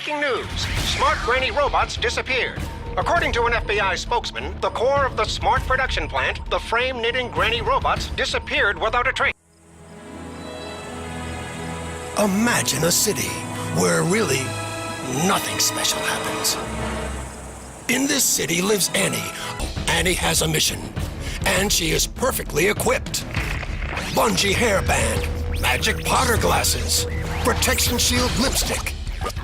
Breaking news. Smart Granny robots disappeared. According to an FBI spokesman, the core of the Smart production plant, the frame-knitting Granny robots, disappeared without a trace. Imagine a city where really nothing special happens. In this city lives Annie. Annie has a mission, and she is perfectly equipped. Bungee hairband, magic Potter glasses, protection shield lipstick,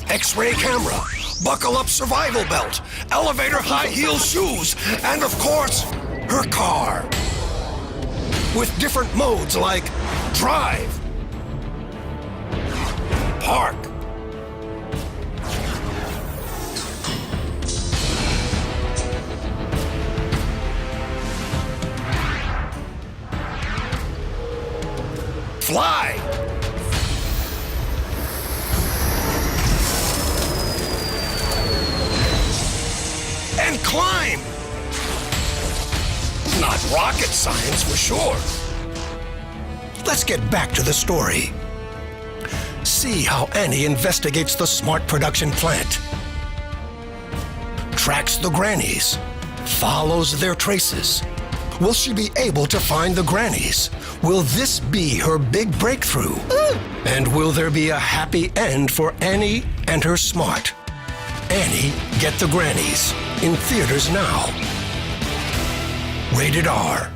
X-ray camera, buckle-up survival belt, elevator high heel shoes, and of course, her car. With different modes like drive, park, fly, and climb. Not rocket science for sure. Let's get back to the story. See how Annie investigates the Smart production plant, tracks the Grannies, follows their traces. Will she be able to find the Grannies? Will this be her big breakthrough? And will there be a happy end for Annie and her Smart? Annie, Get the Grannies, in theaters now. Rated R.